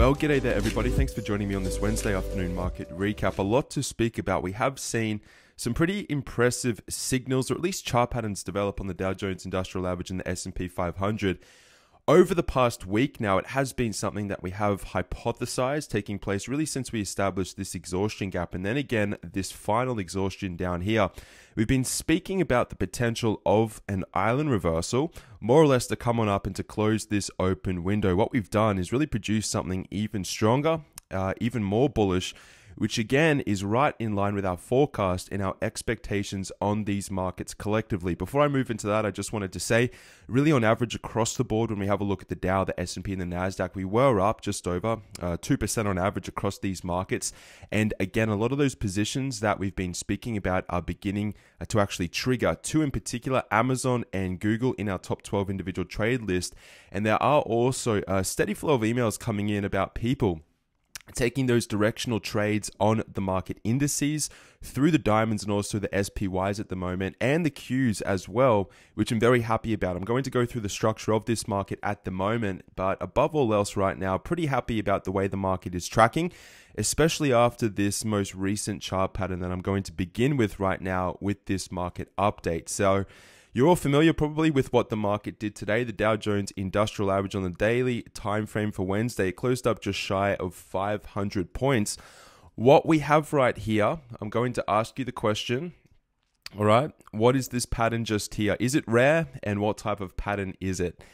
Well, g'day there everybody. Thanks for joining me on this Wednesday afternoon market recap. A lot to speak about. We have seen some pretty impressive signals, or at least chart patterns, develop on the Dow Jones Industrial Average and the S&P 500. Over the past week now, it has been something that we have hypothesized taking place really since we established this exhaustion gap, and then again this final exhaustion down here. We've been speaking about the potential of an island reversal, more or less to come on up and to close this open window. What we've done is really produce something even stronger, even more bullish, which again is right in line with our forecast and our expectations on these markets collectively. Before I move into that, I just wanted to say, really on average across the board, when we have a look at the Dow, the S&P and the NASDAQ, we were up just over 2% on average across these markets. And again, a lot of those positions that we've been speaking about are beginning to actually trigger. Two in particular, Amazon and Google in our top 12 individual trade list. And there are also a steady flow of emails coming in about people taking those directional trades on the market indices through the diamonds and also the SPYs at the moment, and the Qs as well, which I'm very happy about. I'm going to go through the structure of this market at the moment, but above all else right now, pretty happy about the way the market is tracking, especially after this most recent chart pattern that I'm going to begin with right now with this market update. So you're all familiar probably with what the market did today. The Dow Jones Industrial Average on the daily time frame for Wednesday closed up just shy of 500 points. What we have right here, I'm going to ask you the question, all right, what is this pattern just here? Is it rare, and what type of pattern is it?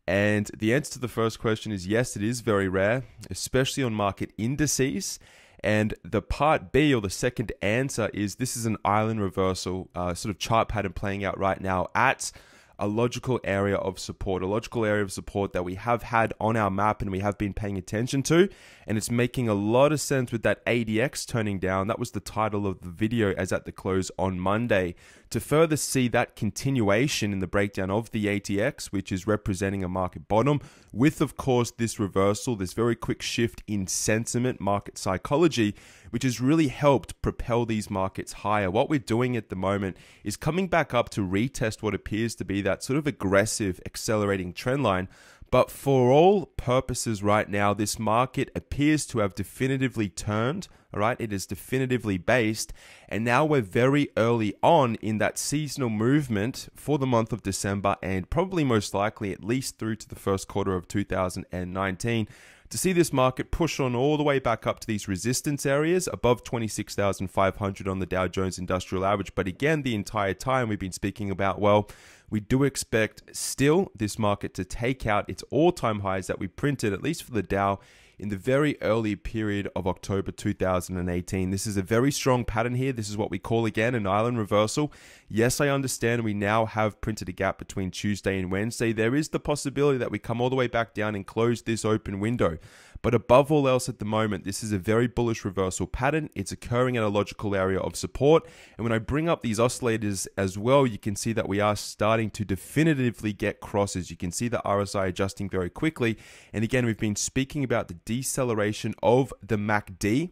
And the answer to the first question is yes, it is very rare, especially on market indices. And the part B, or the second answer, is this is an island reversal sort of chart pattern playing out right now at a logical area of support, that we have had on our map and we have been paying attention to. And it's making a lot of sense with that ADX turning down. That was the title of the video as at the close on Monday. To further see that continuation in the breakdown of the ATX, which is representing a market bottom, with of course this reversal, this very quick shift in sentiment, market psychology, which has really helped propel these markets higher. What we're doing at the moment is coming back up to retest what appears to be that sort of aggressive accelerating trend line. But for all purposes right now, this market appears to have definitively turned, all right? It is definitively based, and now we're very early on in that seasonal movement for the month of December, and probably most likely at least through to the first quarter of 2019. To see this market push on all the way back up to these resistance areas above 26,500 on the Dow Jones Industrial Average. But again, the entire time we've been speaking about, well, we do expect still this market to take out its all-time highs that we printed, at least for the Dow, in the very early period of October 2018. This is a very strong pattern here. This is what we call, again, an island reversal. Yes, I understand we now have printed a gap between Tuesday and Wednesday. There is the possibility that we come all the way back down and close this open window. But above all else at the moment, this is a very bullish reversal pattern. It's occurring at a logical area of support. And when I bring up these oscillators as well, you can see that we are starting to definitively get crosses. You can see the RSI adjusting very quickly. And again, we've been speaking about the deceleration of the MACD.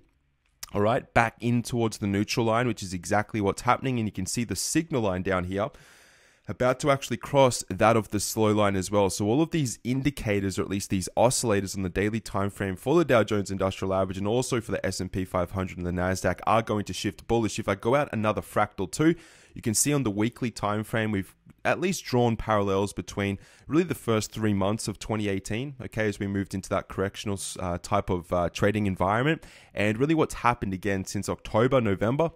All right, back in towards the neutral line, which is exactly what's happening. And you can see the signal line down here about to actually cross that of the slow line as well. So all of these indicators, or at least these oscillators on the daily time frame for the Dow Jones Industrial Average and also for the S&P 500 and the NASDAQ, are going to shift bullish. If I go out another fractal too, you can see on the weekly time frame we've at least drawn parallels between really the first 3 months of 2018, okay, as we moved into that correctional type of trading environment, and really what's happened again since October, November,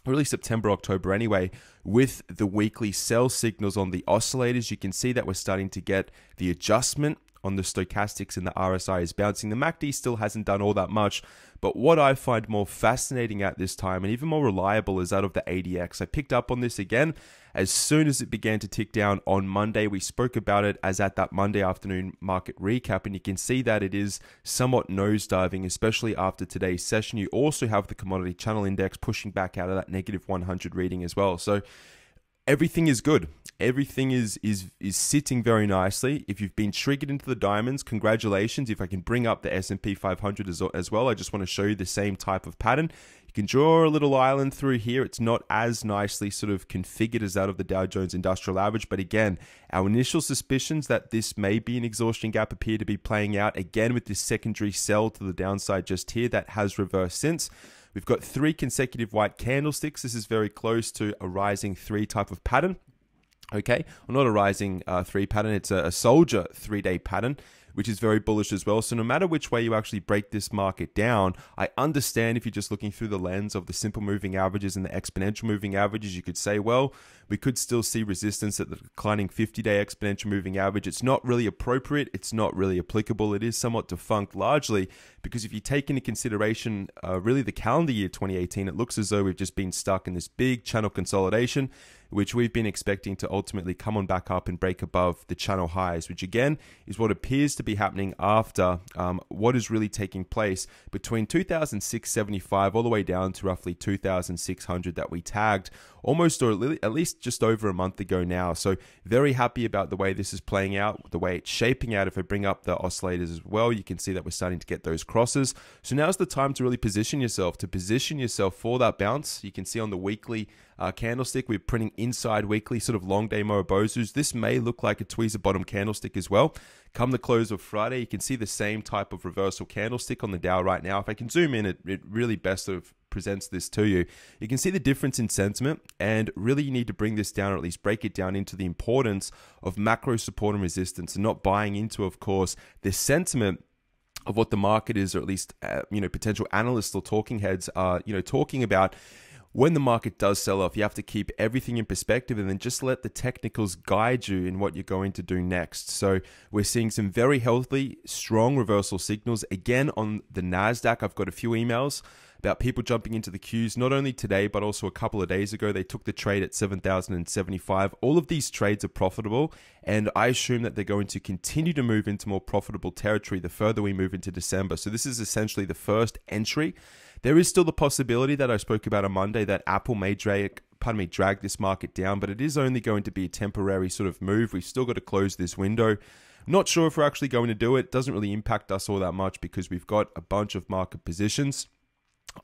really September, October anyway, with the weekly sell signals on the oscillators. You can see that we're starting to get the adjustment on the stochastics, and the RSI is bouncing. The MACD still hasn't done all that much, but what I find more fascinating at this time, and even more reliable, is that of the ADX. I picked up on this again as soon as it began to tick down on Monday. We spoke about it as at that Monday afternoon market recap, and you can see that it is somewhat nosediving, especially after today's session. You also have the commodity channel index pushing back out of that negative 100 reading as well. So everything is good. Everything is sitting very nicely. If you've been triggered into the diamonds, congratulations. If I can bring up the S&P 500 as well, I just want to show you the same type of pattern. You can draw a little island through here. It's not as nicely sort of configured as that of the Dow Jones Industrial Average. But again, our initial suspicions that this may be an exhaustion gap appear to be playing out again with this secondary sell to the downside just here that has reversed since. We've got 3 consecutive white candlesticks. This is very close to a rising 3 type of pattern. Okay, well, not a rising 3 pattern, it's a soldier 3-day pattern, which is very bullish as well. So no matter which way you actually break this market down, I understand if you're just looking through the lens of the simple moving averages and the exponential moving averages, you could say, well, we could still see resistance at the declining 50-day exponential moving average. It's not really appropriate. It's not really applicable. It is somewhat defunct largely because if you take into consideration really the calendar year 2018, it looks as though we've just been stuck in this big channel consolidation, which we've been expecting to ultimately come on back up and break above the channel highs, which again is what appears to be happening after what is really taking place between 2,675 all the way down to roughly 2,600 that we tagged almost, or at least just over a month ago now. So very happy about the way this is playing out, the way it's shaping out. If I bring up the oscillators as well, you can see that we're starting to get those crosses. So now's the time to really position yourself for that bounce. You can see on the weekly candlestick, we're printing inside weekly sort of long day Morobozus. This may look like a tweezer bottom candlestick as well. Come the close of Friday, you can see the same type of reversal candlestick on the Dow right now. If I can zoom in, it really best sort of presents this to you. You can see the difference in sentiment, and really you need to bring this down, or at least break it down into the importance of macro support and resistance, and not buying into, of course, this sentiment of what the market is, or at least potential analysts or talking heads are talking about. When the market does sell off, you have to keep everything in perspective and then just let the technicals guide you in what you're going to do next. So we're seeing some very healthy, strong reversal signals. Again, on the NASDAQ, I've got a few emails about people jumping into the queues, not only today, but also a couple of days ago. They took the trade at 7,075. All of these trades are profitable, and I assume that they're going to continue to move into more profitable territory the further we move into December. So this is essentially the first entry. There is still the possibility that I spoke about on Monday that Apple may drag this market down, but it is only going to be a temporary sort of move. We've still got to close this window. Not sure if we're actually going to do it. It doesn't really impact us all that much because we've got a bunch of market positions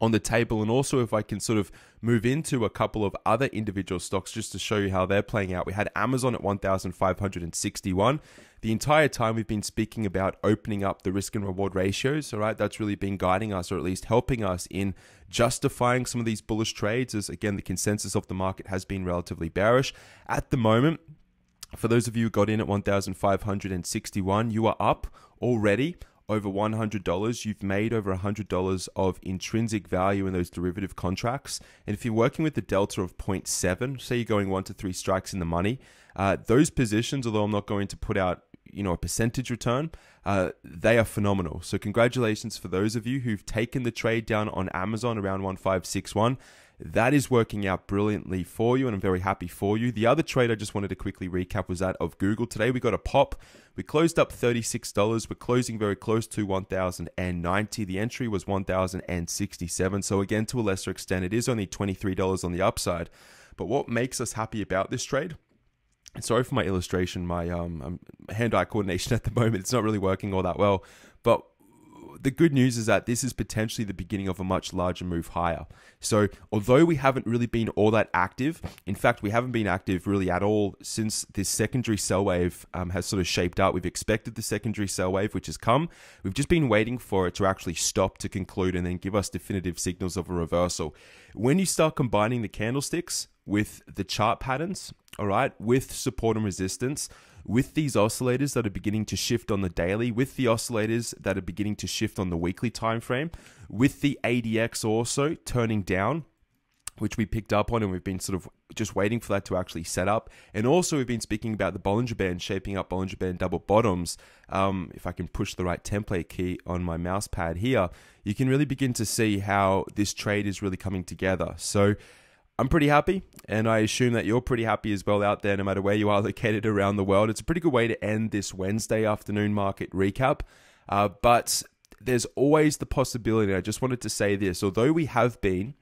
on the table. And also, if I can sort of move into a couple of other individual stocks just to show you how they're playing out. We had Amazon at 1,561. The entire time we've been speaking about opening up the risk and reward ratios, all right? That's really been guiding us, or at least helping us in justifying some of these bullish trades, as again, the consensus of the market has been relatively bearish. At the moment, for those of you who got in at 1,561, you are up already over $100. You've made over $100 of intrinsic value in those derivative contracts. And if you're working with the delta of 0.7, say you're going 1 to 3 strikes in the money, those positions, although I'm not going to put out a percentage return, they are phenomenal. So congratulations for those of you who've taken the trade down on Amazon around 1,561. That is working out brilliantly for you, and I'm very happy for you. The other trade I just wanted to quickly recap was that of Google. Today we got a pop. We closed up $36. We're closing very close to 1,090. The entry was 1,067. So again, to a lesser extent, it is only $23 on the upside. But what makes us happy about this trade? Sorry for my illustration, my hand-eye coordination at the moment, it's not really working all that well. But the good news is that this is potentially the beginning of a much larger move higher. So although we haven't really been all that active, in fact, we haven't been active really at all since this secondary sell wave has sort of shaped out. We've expected the secondary sell wave, which has come. We've just been waiting for it to actually stop, to conclude, and then give us definitive signals of a reversal. When you start combining the candlesticks with the chart patterns, all right, with support and resistance, with these oscillators that are beginning to shift on the daily, with the oscillators that are beginning to shift on the weekly time frame, with the ADX also turning down, which we picked up on, and we've been sort of just waiting for that to actually set up. And also we've been speaking about the Bollinger Band shaping up, Bollinger Band double bottoms. If I can push the right template key on my mouse pad here, you can really begin to see how this trade is really coming together. So I'm pretty happy, and I assume that you're pretty happy as well out there, no matter where you are located around the world. It's a pretty good way to end this Wednesday afternoon market recap. But there's always the possibility, I just wanted to say this, although we have been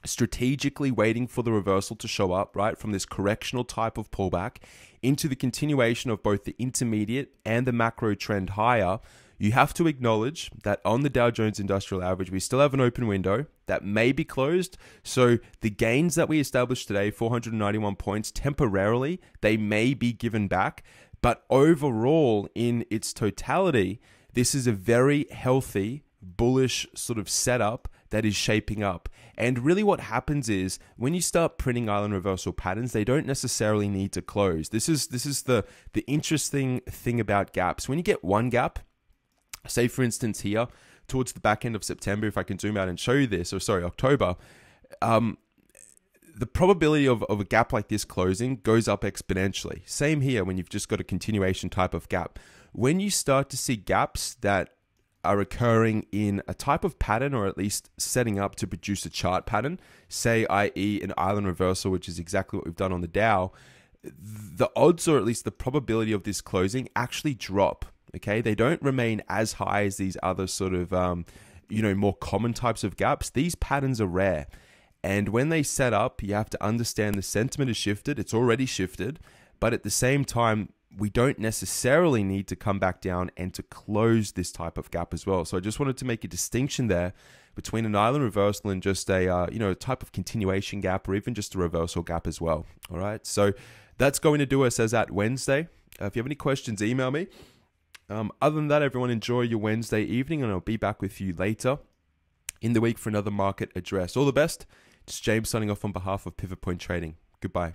strategically waiting for the reversal to show up, right, from this correctional type of pullback into the continuation of both the intermediate and the macro trend higher, you have to acknowledge that on the Dow Jones Industrial Average, we still have an open window that may be closed. So the gains that we established today, 491 points, temporarily, they may be given back. But overall, in its totality, this is a very healthy, bullish sort of setup that is shaping up. And really what happens is when you start printing island reversal patterns, they don't necessarily need to close. This is the interesting thing about gaps. When you get one gap, say for instance here, towards the back end of September, if I can zoom out and show you this, or sorry, October, the probability of a gap like this closing goes up exponentially. Same here when you've just got a continuation type of gap. When you start to see gaps that are occurring in a type of pattern, or at least setting up to produce a chart pattern, say i.e. an island reversal, which is exactly what we've done on the Dow, the odds, or at least the probability of this closing, actually drop. Okay, they don't remain as high as these other sort of more common types of gaps. These patterns are rare, and when they set up, you have to understand the sentiment has shifted. It's already shifted, but at the same time, we don't necessarily need to come back down and to close this type of gap as well. So I just wanted to make a distinction there between an island reversal and just a type of continuation gap, or even just a reversal gap as well. All right, so that's going to do us as at Wednesday. If you have any questions, email me. Other than that, everyone, enjoy your Wednesday evening, and I'll be back with you later in the week for another market address. All the best. It's James signing off on behalf of Pivot Point Trading. Goodbye.